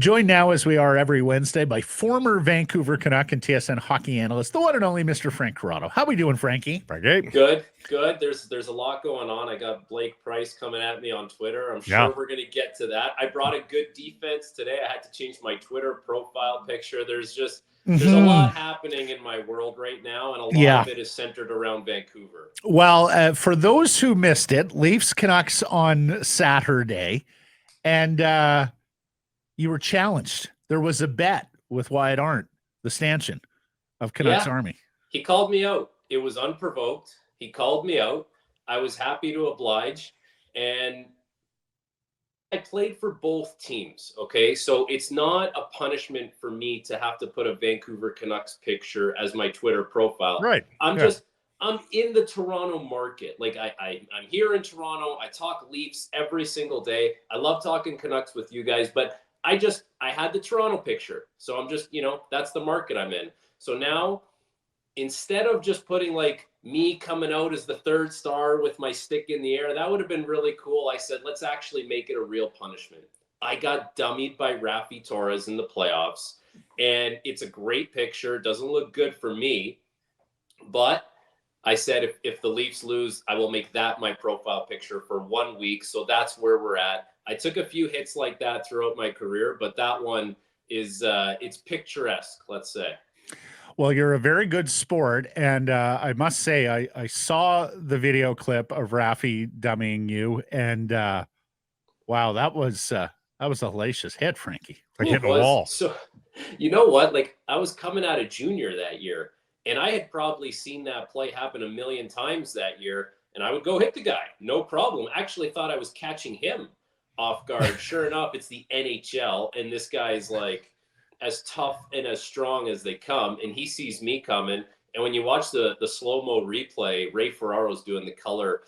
Joined now, as we are every Wednesday, by former Vancouver Canuck and TSN hockey analyst, the one and only Mr. Frank Corrado. How we doing, Frankie? Frankie? Good. There's a lot going on. I got Blake Price coming at me on Twitter. I'm sure we're going to get to that. I brought a good defense today. I had to change my Twitter profile picture. There's a lot happening in my world right now, and a lot of it is centered around Vancouver. Well, for those who missed it, Leafs Canucks on Saturday, and you were challenged. There was a bet with Wyatt Arndt, the stanchion of Canucks Army. He called me out. It was unprovoked. He called me out. I was happy to oblige. And I played for both teams, okay? So it's not a punishment for me to have to put a Vancouver Canucks picture as my Twitter profile. Right. I'm in the Toronto market. Like I'm here in Toronto. I talk Leafs every single day. I love talking Canucks with you guys, but I had the Toronto picture. So I'm just, that's the market I'm in. So now, instead of just putting like me coming out as the third star with my stick in the air, that would have been really cool. I said, let's actually make it a real punishment. I got dummied by Raffi Torres in the playoffs, and it's a great picture. It doesn't look good for me, but I said, if the Leafs lose, I will make that my profile picture for 1 week. So that's where we're at. I took a few hits like that throughout my career, but that one is it's picturesque, let's say. Well, you're a very good sport, and I must say I saw the video clip of Raffi dummying you, and wow, that was a hellacious hit, Frankie. Like hitting a wall. So, you know what? Like, I was coming out of junior that year, and I had probably seen that play happen a million times that year, and I would go hit the guy, no problem. Actually thought I was catching him off guard. Sure enough, it's the NHL, and this guy's like as tough and as strong as they come, and he sees me coming. And when you watch the slow-mo replay, Ray Ferraro's doing the color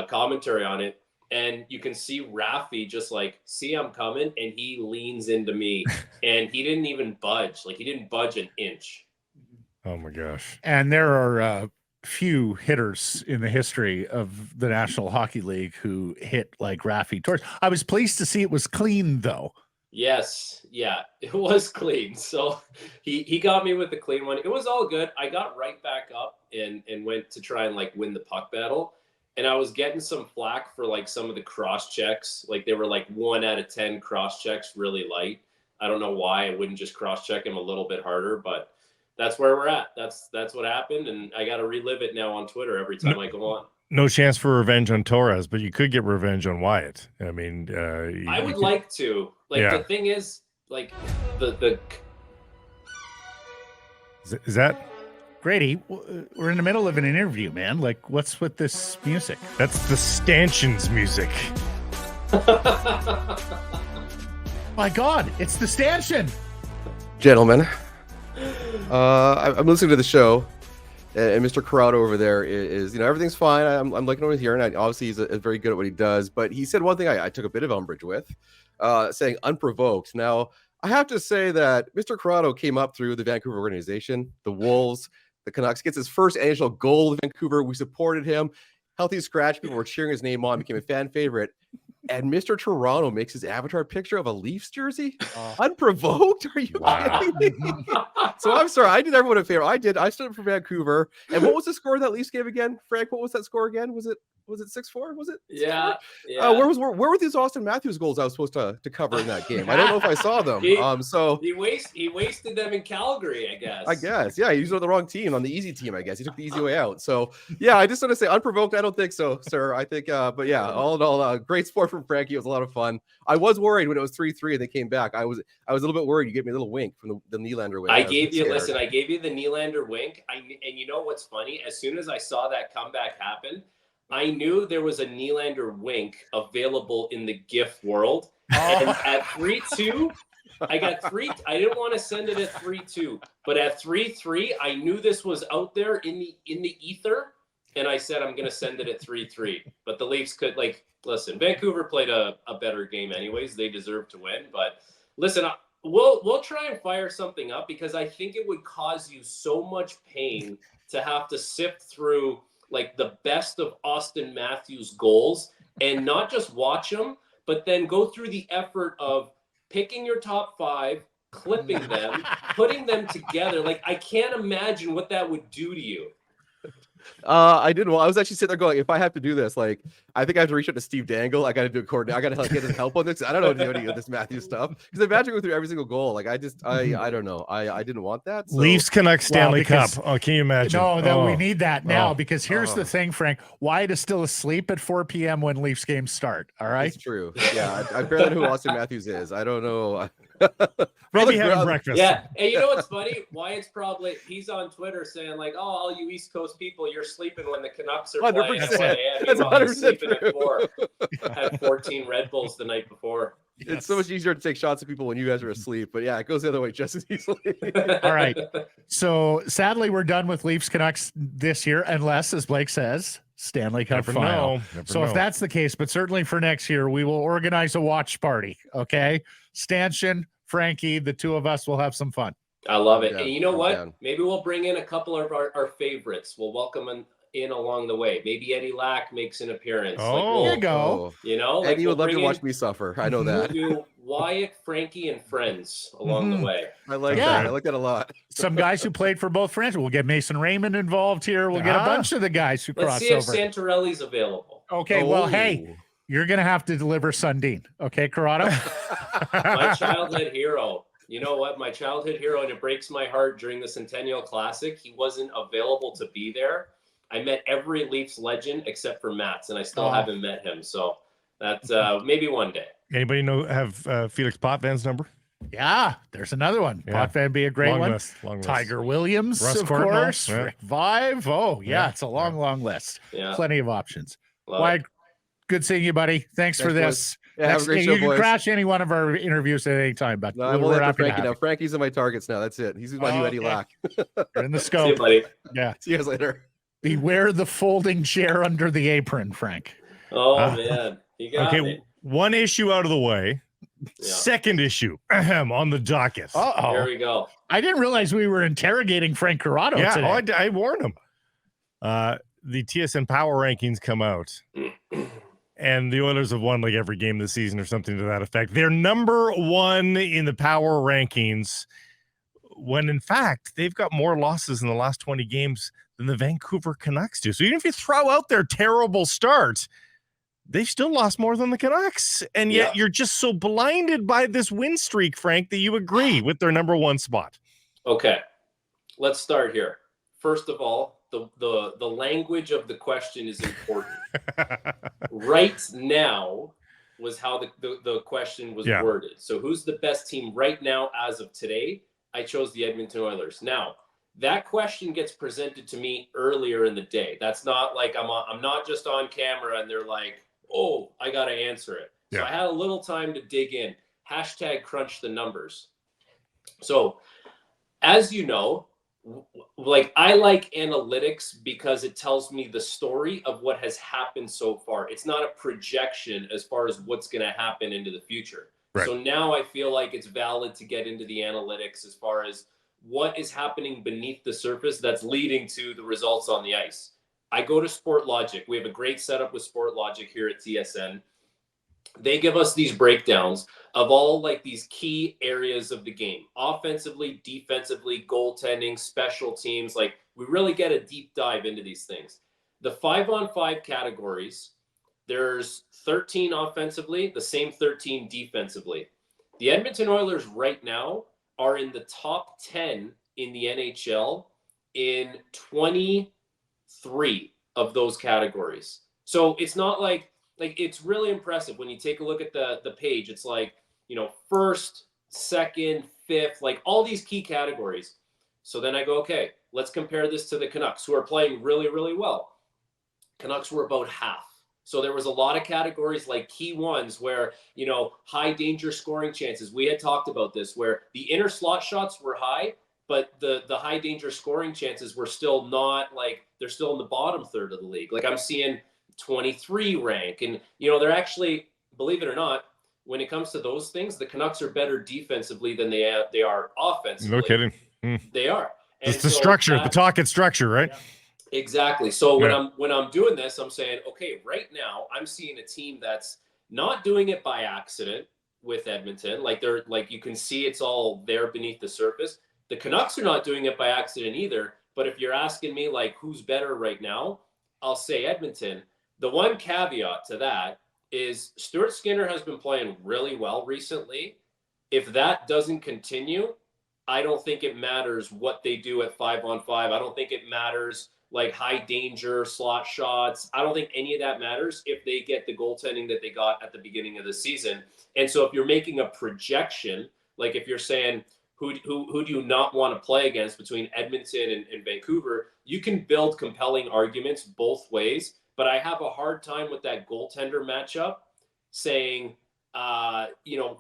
commentary on it, and you can see Raffi just like, see I'm coming, and he leans into me, and he didn't even budge. Like, he didn't budge an inch. Oh my gosh. And there are few hitters in the history of the National Hockey League who hit like Raffi Torres. I was pleased to see it was clean, though. Yes. Yeah, it was clean. So he got me with the clean one. It was all good. I got right back up and went to try and like win the puck battle. And I was getting some flack for like some of the cross checks. Like they were like 1 out of 10 cross checks, really light. I don't know why I wouldn't just cross check him a little bit harder, but that's where we're at. That's what happened, and I got to relive it now on Twitter every time I go on. No chance for revenge on Torres, but you could get revenge on Wyatt. I mean, I would like to. Like the thing is, like the. Is that Grady? We're in the middle of an interview, man. Like, what's with this music? That's the Stanchion's music. My God, it's the Stanchion. Gentlemen. I'm listening to the show, and Mr. Corrado over there is everything's fine. I'm looking over here, and obviously he's very good at what he does. But he said one thing I took a bit of umbrage with, saying unprovoked. Now, I have to say that Mr. Corrado came up through the Vancouver organization, the Wolves, the Canucks, gets his first NHL goal in Vancouver. We supported him. Healthy scratch. People were cheering his name on, became a fan favorite. And Mr. Toronto makes his avatar picture of a Leafs jersey. Unprovoked? Are you kidding me? So I'm sorry. I did everyone a favor. I stood up for Vancouver. And what was the score of that Leafs game again? Frank, what was that score again? Was it 6-4? Was it? 6-4? Yeah. Where were these Austin Matthews goals I was supposed to cover in that game? I don't know if I saw them. He wasted them in Calgary, I guess. Yeah. He was on the wrong team, on the easy team, I guess. He took the easy way out. So yeah, I just want to say unprovoked. I don't think so, sir. I think but yeah, all in all, great sport from Frankie. It was a lot of fun. I was worried when it was 3-3 and they came back. I was a little bit worried. You gave me a little wink from the Nylander wink. I gave you the Nylander wink. And you know what's funny? As soon as I saw that comeback happen, I knew there was a Nylander wink available in the GIF world. And at 3-2, I got 3. I didn't want to send it at 3-2, but at 3-3, I knew this was out there in the ether, and I said I'm going to send it at 3-3. But the Leafs could listen. Vancouver played a better game, anyways. They deserve to win. But listen, we'll try and fire something up because I think it would cause you so much pain to have to sift through like the best of Austin Matthews goals and not just watch them, but then go through the effort of picking your top 5, clipping them, putting them together. Like, I can't imagine what that would do to you. I didn't. Well, I was actually sitting there going, if I have to do this, like, I think I have to reach out to Steve Dangle. I got to do a coordinate. I got to like get his help on this. I don't know any of this Matthews stuff because imagine going through every single goal. Like, I don't know. I didn't want that. So. Leafs Canucks Stanley Cup. because- Oh, can you imagine? No, that we need that now Oh. because here's the thing, Frank. Wyatt is still asleep at 4 p.m. when Leafs games start. All right. It's true. Yeah, I barely know who Austin Matthews is. I don't know. Probably having breakfast. Yeah, and you know what's funny? Wyatt's he's on Twitter saying like, "Oh, all you East Coast people, you're sleeping when the Canucks are playing at 1 a.m. That's Meanwhile, he's 100% sleeping at true. 4. Had 14 Red Bulls the night before." It's so much easier to take shots at people when you guys are asleep, but yeah, it goes the other way just as easily. All right. So sadly, we're done with Leafs Canucks this year, unless, as Blake says, Stanley Cup Never final. know. Never So if know. that's the case, but certainly for next year, we will organize a watch party. Okay. Stanchion, Frankie, the two of us will have some fun. I love it. Yeah, And you know I'm what? down. Maybe we'll bring in a couple of our favorites. We'll welcome them in along the way. Maybe Eddie Lack makes an appearance. Oh. There you go. You know, Eddie we'll would love to bring watch in- me suffer. I know We'll that. do Wyatt, Frankie, and friends along Mhm. the way. I like Yeah. that. I like that a lot. Some guys who played for both franchises. We'll get Mason Raymond involved here. We'll get a Ah. bunch of the guys who Let's cross see if over. Santorelli's available. Okay. Well, hey, you're going to have to deliver Sundin. Okay, Corrado? My childhood hero. You know what? My childhood hero, and it breaks my heart during the Centennial Classic. He wasn't available to be there. I met every Leafs legend except for Mats, and I still Oh. haven't met him. So that's maybe one day. Anybody have Felix Potvan's number? Yeah, there's another one. Yeah. Potvin be a great Long one. list. Long list. Tiger Williams, Russ of Courtnall, course. yeah. Rick Vive. Oh, yeah, Yeah. it's a long list. Yeah. Plenty of options. Love Why? it. Good seeing you, buddy. Thanks for Thanks, boys. this. Yeah, have a great you show, can boys. crash any one of our interviews at any time, but No, I'm we're only after happy to Frankie have now. you. Frankie's in my targets now. That's it. He's my new Eddie Okay. Lack. You're in the See you, scope. buddy. Yeah. See you guys later. Beware the folding chair under the apron, Frank. Oh, Ah. man. You got Okay, me. one issue out of the way. Yeah. Second issue on the docket. There Uh-oh. we go. I didn't realize we were interrogating Frank Corrado yeah, today. I warned him. The TSN Power Rankings come out, and the Oilers have won like every game this season or something to that effect. They're number 1 in the Power Rankings, when in fact they've got more losses in the last 20 games than the Vancouver Canucks do. So even if you throw out their terrible start, they've still lost more than the Canucks. And yet you're just so blinded by this win streak, Frank, that you agree with their number 1 spot. Okay. Let's start here. First of all, the language of the question is important. Right now was how the question was Yeah. worded. So who's the best team right now as of today? I chose the Edmonton Oilers. Now, that question gets presented to me earlier in the day. That's not like I'm not just on camera and they're like, oh, I got to answer it. So Yeah. I had a little time to dig in. # crunch the numbers. So as you know, like I like analytics because it tells me the story of what has happened so far. It's not a projection as far as what's going to happen into the future. Right. So now I feel like it's valid to get into the analytics as far as what is happening beneath the surface that's leading to the results on the ice. I go to Sport Logic. We have a great setup with Sport Logic here at TSN. They give us these breakdowns of all like these key areas of the game, offensively, defensively, goaltending, special teams. Like we really get a deep dive into these things. The 5-on-5 categories, there's 13 offensively, the same 13 defensively. The Edmonton Oilers right now are in the top 10 in the NHL in 23 of those categories. So it's not like it's really impressive when you take a look at the page. It's like, you know, first, second, fifth, like all these key categories. So then I go, okay, let's compare this to the Canucks, who are playing really, really well. Canucks were about half. So there was a lot of categories like key ones where, you know, high danger scoring chances. We had talked about this where the inner slot shots were high, but the high danger scoring chances were still not like, they're still in the bottom third of the league. Like I'm seeing 23 rank. And, you know, they're actually, believe it or not, when it comes to those things, the Canucks are better defensively than they are offensively. No kidding. They are. And It's the so structure, that- the Tocchet structure, right? Exactly. So Yeah. when I'm doing this, I'm saying, okay, right now I'm seeing a team that's not doing it by accident. with Edmonton. Like they're like, you can see it's all there beneath the surface. The Canucks are not doing it by accident either. But if you're asking me like who's better right now, I'll say Edmonton. The one caveat to that is Stuart Skinner has been playing really well recently. If that doesn't continue, I don't think it matters what they do at 5-on-5. I don't think it matters like high danger slot shots. I don't think any of that matters if they get the goaltending that they got at the beginning of the season. And so if you're making a projection, like if you're saying who do you not want to play against between Edmonton and Vancouver, you can build compelling arguments both ways. But I have a hard time with that goaltender matchup saying, you know,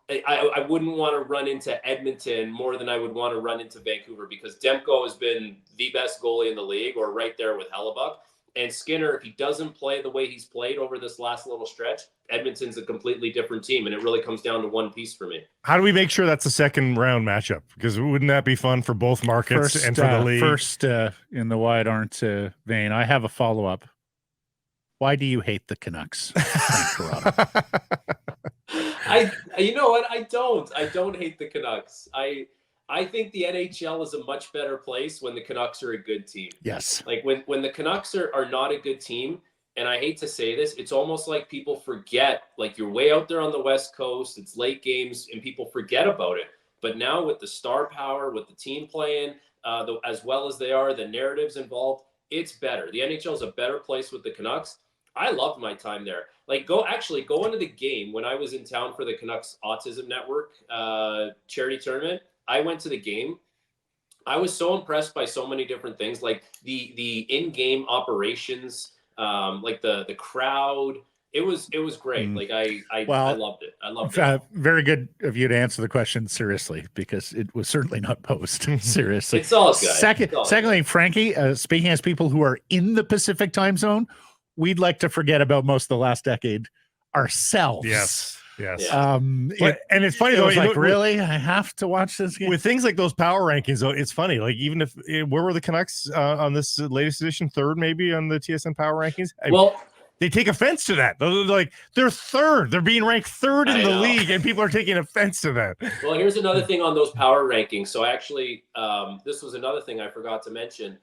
I wouldn't want to run into Edmonton more than I would want to run into Vancouver, because Demko has been the best goalie in the league, or right there with Hellebuck. And Skinner, if he doesn't play the way he's played over this last little stretch, Edmonton's a completely different team. And it really comes down to one piece for me. How do we make sure that's a second round matchup? Because wouldn't that be fun for both markets and for the league? First, in the Wyatt Arndt vein, I have a follow-up. Why do you hate the Canucks, Corrado? You know what? I don't hate the Canucks. I think the NHL is a much better place when the Canucks are a good team. Yes. Like when the Canucks are not a good team, and I hate to say this, it's almost like people forget, like you're way out there on the West Coast, it's late games, and people forget about it. But now with the star power, with the team playing, as well as they are, the narratives involved, it's better. The NHL is a better place with the Canucks. I loved my time there. Like go into the game when I was in town for the Canucks Autism Network charity tournament. I went to the game. I was so impressed by so many different things, like the in-game operations, like the crowd. It was great. Like I loved it. I loved it. Very good of you to answer the question seriously, because it was certainly not posed seriously. It's all good. Secondly, Frankie, speaking as people who are in the Pacific time zone, we'd like to forget about most of the last decade ourselves. Yes. Yeah. And it's funny though. Like, really, I have to watch this game with things like those power rankings. Though it's funny. Like even if where were the Canucks on this latest edition? Third, maybe on the TSN Power Rankings. They take offense to that. They're third. They're being ranked third in the league, and people are taking offense to that. Well, here's another thing on those power rankings. So actually, this was another thing I forgot to mention.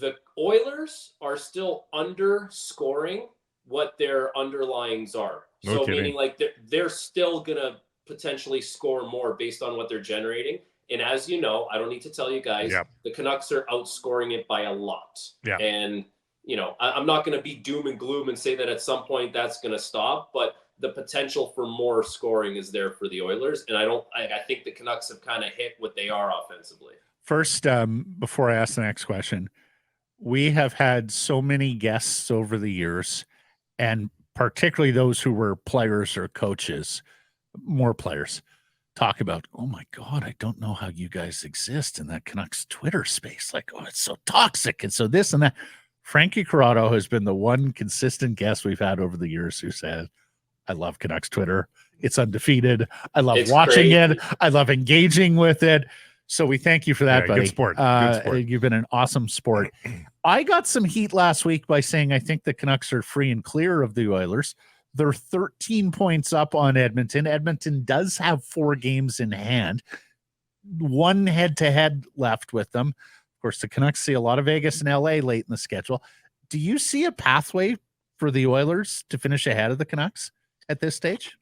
The Oilers are still underscoring what their underlyings are. No kidding. Meaning like they're still going to potentially score more based on what they're generating. And as you know, I don't need to tell you guys, the Canucks are outscoring it by a lot. Yeah. And, you know, I'm not going to be doom and gloom and say that at some point that's going to stop, but the potential for more scoring is there for the Oilers. And I think the Canucks have kind of hit what they are offensively. First, before I ask the next question, we have had so many guests over the years, and particularly those who were players or coaches, more players, talk about, oh my God, I don't know how you guys exist in that Canucks Twitter space. Like, oh, it's so toxic. And so this and that. Frankie Corrado has been the one consistent guest we've had over the years who said, I love Canucks Twitter. It's undefeated. I love watching it. I love engaging with it. So we thank you for that, buddy. Good sport. Good sport. You've been an awesome sport. I got some heat last week by saying I think the Canucks are free and clear of the Oilers. They're 13 points up on Edmonton. Edmonton does have 4 games in hand, 1 head-to-head left with them. Of course, the Canucks see a lot of Vegas and LA late in the schedule. Do you see a pathway for the Oilers to finish ahead of the Canucks at this stage?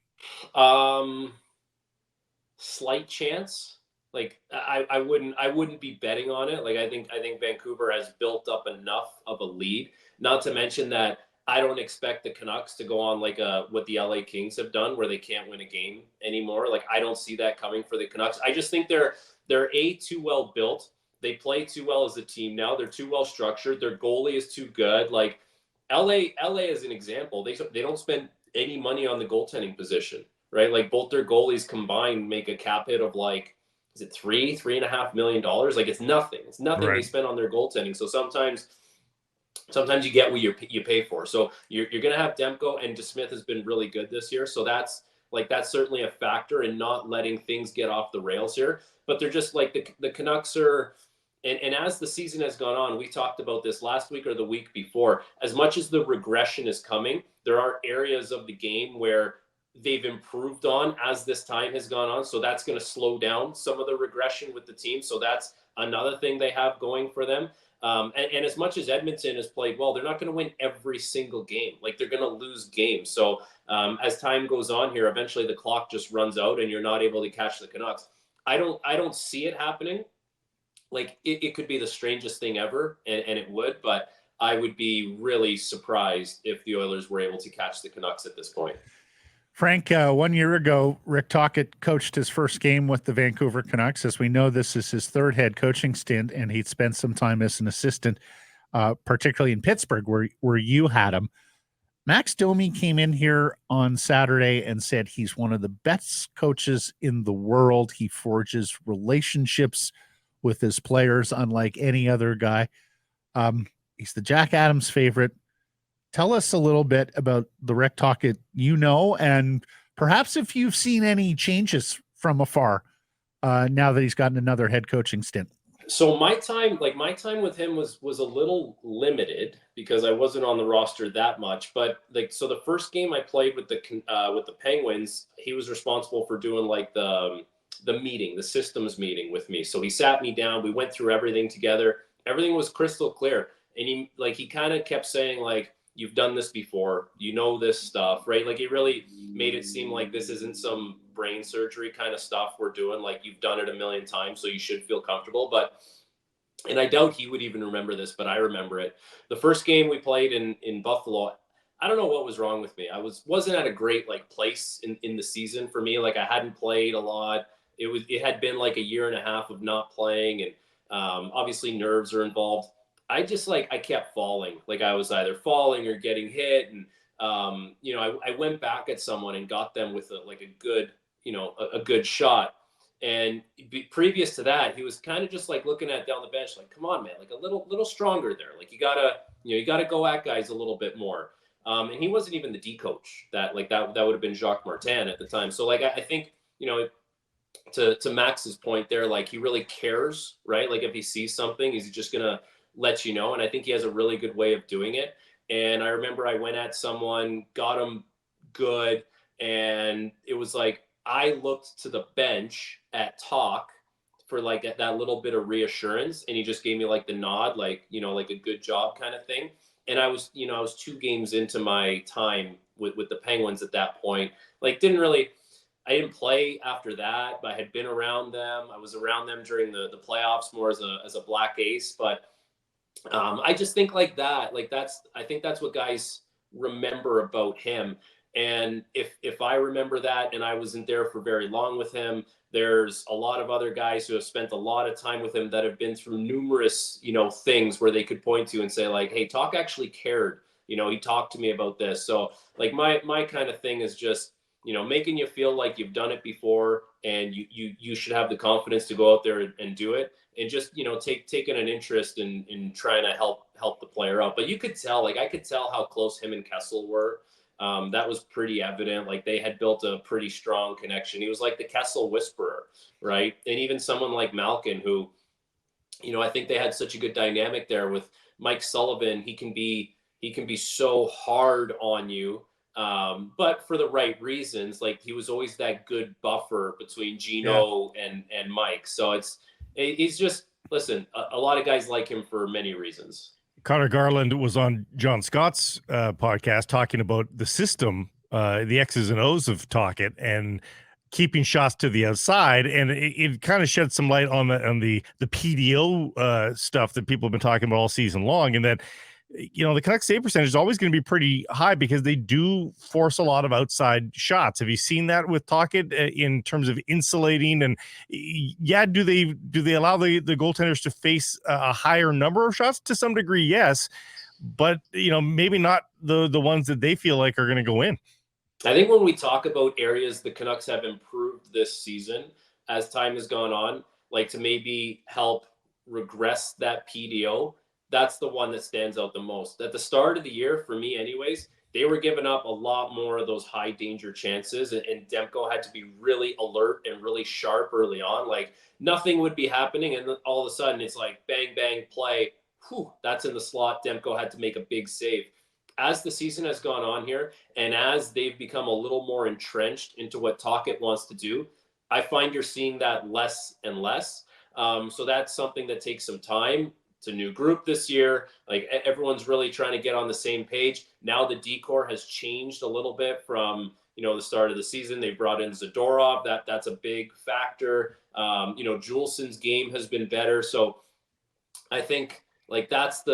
Slight chance. Like I wouldn't be betting on it. Like I think Vancouver has built up enough of a lead. Not to mention that I don't expect the Canucks to go on like what the LA Kings have done, where they can't win a game anymore. Like I don't see that coming for the Canucks. I just think they're too well built. They play too well as a team now. They're too well structured. Their goalie is too good. Like LA as an example, they don't spend any money on the goaltending position, right? Like both their goalies combined make a cap hit of like, is it $3.5 million? Like it's nothing. It's nothing they spend on their goaltending. So sometimes you get what you pay for. So you're going to have Demko, and DeSmith has been really good this year. So that's certainly a factor in not letting things get off the rails here. But they're just like the Canucks are, and as the season has gone on, we talked about this last week or the week before, as much as the regression is coming, there are areas of the game where they've improved on as this time has gone on. So that's going to slow down some of the regression with the team. So that's another thing they have going for them. And as much as Edmonton has played well, they're not going to win every single game. Like, they're going to lose games. So as time goes on here, eventually the clock just runs out and you're not able to catch the Canucks. I don't see it happening. Like, it could be the strangest thing ever, and it would, but I would be really surprised if the Oilers were able to catch the Canucks at this point. Frank, 1 year ago, Rick Tocchet coached his first game with the Vancouver Canucks. As we know, this is his third head coaching stint, and he'd spent some time as an assistant, particularly in Pittsburgh, where you had him. Max Domi came in here on Saturday and said he's one of the best coaches in the world. He forges relationships with his players unlike any other guy. He's the Jack Adams favorite. Tell us a little bit about the Rick Tocchet and perhaps if you've seen any changes from afar now that he's gotten another head coaching stint. So my time with him was a little limited because I wasn't on the roster that much. But so the first game I played with the Penguins, he was responsible for doing the meeting, the systems meeting with me. So he sat me down, we went through everything together. Everything was crystal clear. And he kind of kept saying, you've done this before, this stuff, right? Like, he really made it seem like this isn't some brain surgery kind of stuff we're doing. Like, you've done it a million times, so you should feel comfortable. And I doubt he would even remember this, but I remember it. The first game we played in Buffalo, I don't know what was wrong with me. I wasn't at a great place in the season for me. Like, I hadn't played a lot. It had been a year and a half of not playing, and obviously nerves are involved. I just I kept falling. I was either falling or getting hit. And, I went back at someone and got them with a good shot. And previous to that, he was kind of just looking at down the bench, come on, man, a little stronger there. You gotta go at guys a little bit more. And he wasn't even the D coach that would have been Jacques Martin at the time. So I think, to Max's point there, he really cares, right? If he sees something, he's just going to let you know. And I think he has a really good way of doing it. And I remember I went at someone, got him good. And it was I looked to the bench at Talk for that little bit of reassurance. And he just gave me the nod, a good job kind of thing. And I was 2 games into my time with the Penguins at that point. I didn't play after that, but I had been around them. I was around them during the playoffs more as a black ace. But I just think that. I think that's what guys remember about him. And if I remember that, and I wasn't there for very long with him, there's a lot of other guys who have spent a lot of time with him that have been through numerous, things where they could point to and say hey, Talk actually cared. He talked to me about this. So my kind of thing is just, making you feel like you've done it before, and you should have the confidence to go out there and do it, and just taking an interest in trying to help the player out. But you could tell, I could tell how close him and Kessel were. That was pretty evident. They had built a pretty strong connection. He was the Kessel whisperer, right? And even someone like Malkin, who, I think they had such a good dynamic there with Mike Sullivan. He can be so hard on you. But for the right reasons. He was always that good buffer between Gino and Mike. So he's just, listen, a lot of guys like him for many reasons. Connor Garland was on John Scott's podcast talking about the system, the X's and O's of Tocchet, and keeping shots to the outside. And it kind of shed some light on the PDO stuff that people have been talking about all season long. And that, the Canucks save percentage is always going to be pretty high because they do force a lot of outside shots. Have you seen that with Tocchet in terms of insulating? And do they allow the goaltenders to face a higher number of shots? To some degree, yes, but maybe not the ones that they feel like are going to go in. I think when we talk about areas the Canucks have improved this season as time has gone on, to maybe help regress that PDO, that's the one that stands out the most. At the start of the year, for me anyways, they were giving up a lot more of those high danger chances, and Demko had to be really alert and really sharp early on. Nothing would be happening, and all of a sudden it's bang, bang, play. Whew, that's in the slot. Demko had to make a big save. as the season has gone on here, and as they've become a little more entrenched into what Tocchet wants to do, I find you're seeing that less and less. So that's something that takes some time. It's a new group this year. Like everyone's really trying to get on the same page. Now the decor has changed a little bit from, the start of the season. They brought in Zadorov. That's a big factor. Juleson's game has been better. So I think like that's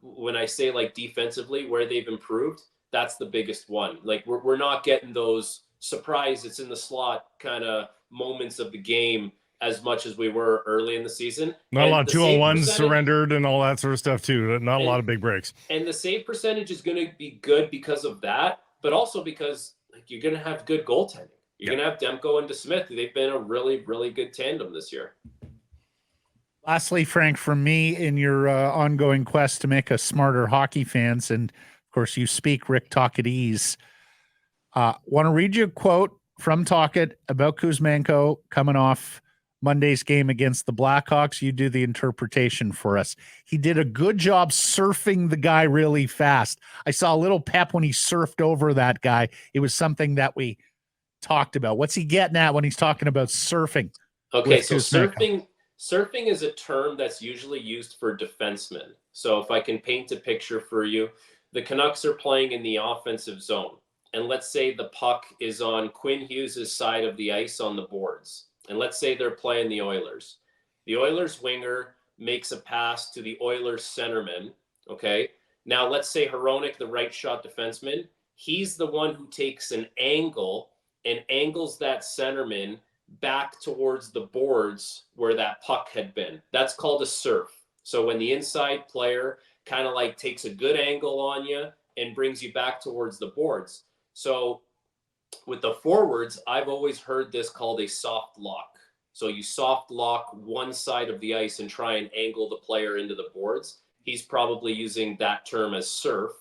when I say like defensively where they've improved, that's the biggest one. Like we're not getting those surprise, it's in the slot kind of moments of the game as much as we were early in the season. Not a lot of 2-on-1s surrendered and all that sort of stuff too. Not a lot of big breaks. And the save percentage is going to be good because of that, but also because like you're going to have good goaltending. You're going to have Demko and DeSmith. They've been a really, really good tandem this year. Lastly, Frank, from me in your ongoing quest to make us smarter hockey fans, and of course you speak Rick Tocchetese, want to read you a quote from Tocchet about Kuzmenko coming off Monday's game against the Blackhawks. You do the interpretation for us. He did a good job surfing the guy really fast. I saw a little pep when he surfed over that guy. It was something that we talked about. What's he getting at when he's talking about surfing? Okay, so surfing is a term that's usually used for defensemen. So if I can paint a picture for you, the Canucks are playing in the offensive zone. And let's say the puck is on Quinn Hughes' side of the ice on the boards. And let's say they're playing the Oilers. The Oilers winger makes a pass to the Oilers centerman, okay? Now let's say Hronek, the right shot defenseman, he's the one who takes an angle and angles that centerman back towards the boards where that puck had been. That's called a surf. So when the inside player kind of like takes a good angle on you and brings you back towards the boards. So with the forwards, I've always heard this called a soft lock. So you soft lock one side of the ice and try and angle the player into the boards. He's probably using that term as surf,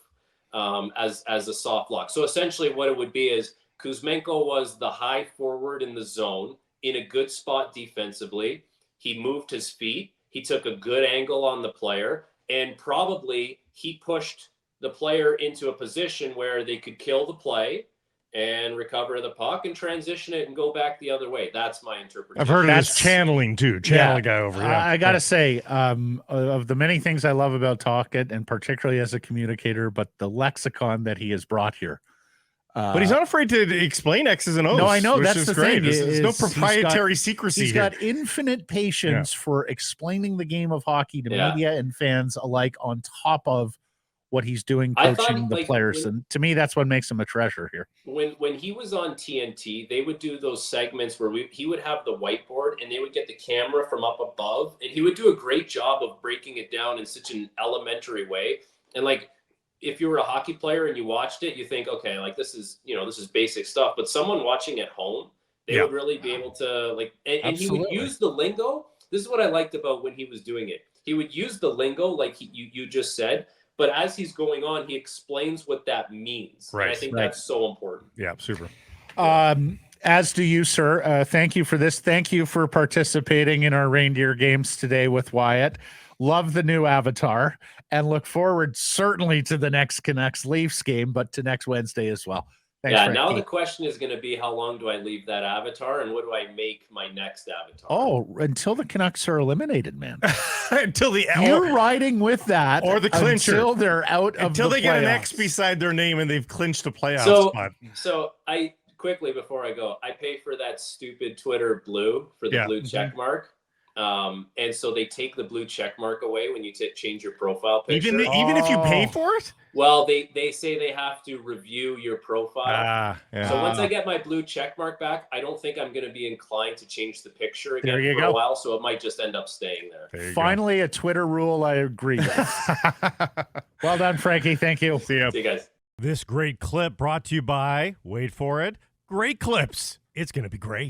as a soft lock. So essentially what it would be is Kuzmenko was the high forward in the zone in a good spot defensively. He moved his feet. He took a good angle on the player, and probably he pushed the player into a position where they could kill the play and recover the puck and transition it and go back the other way. That's my interpretation. I've heard it as channeling too. Channel a guy over. Yeah. I got to say, of the many things I love about Tocchet, and particularly as a communicator, but the lexicon that he has brought here. But he's not afraid to explain X's and O's. No, I know. That's the great. thing. There's no proprietary secrecy. He's got infinite patience for explaining the game of hockey to media and fans alike, on top of what he's doing coaching the players. And to me, that's what makes him a treasure here. When he was on TNT, they would do those segments where he would have the whiteboard and they would get the camera from up above, and he would do a great job of breaking it down in such an elementary way. And like, if you were a hockey player and you watched it, you think, okay, like this is basic stuff. But someone watching at home, they would really be able to like, and he would use the lingo. This is what I liked about when he was doing it. He would use the lingo like you just said, but as he's going on, he explains what that means. Right. And I think that's so important. Yeah, super. As do you, sir. Thank you for this. Thank you for participating in our reindeer games today with Wyatt. Love the new avatar and look forward certainly to the next Canucks Leafs game, but to next Wednesday as well. Thanks, yeah, Frankie. now the question is going to be, how long do I leave that avatar and what do I make my next avatar? Oh, until the Canucks are eliminated, man. You're riding with that. Or the clincher. Until they're out of until the they playoffs. get an X beside their name and they've clinched a playoff spot. So I quickly, before I go, I pay for that stupid Twitter blue for the blue check mark. And so they take the blue check mark away when you change your profile picture. Even if you pay for it? Well, they say they have to review your profile. So once I get my blue check mark back, I don't think I'm going to be inclined to change the picture again for a while. So it might just end up staying there. Finally, a Twitter rule I agree with. Well done, Frankie. Thank you. See you guys. This great clip brought to you by, wait for it, Great Clips. It's going to be great.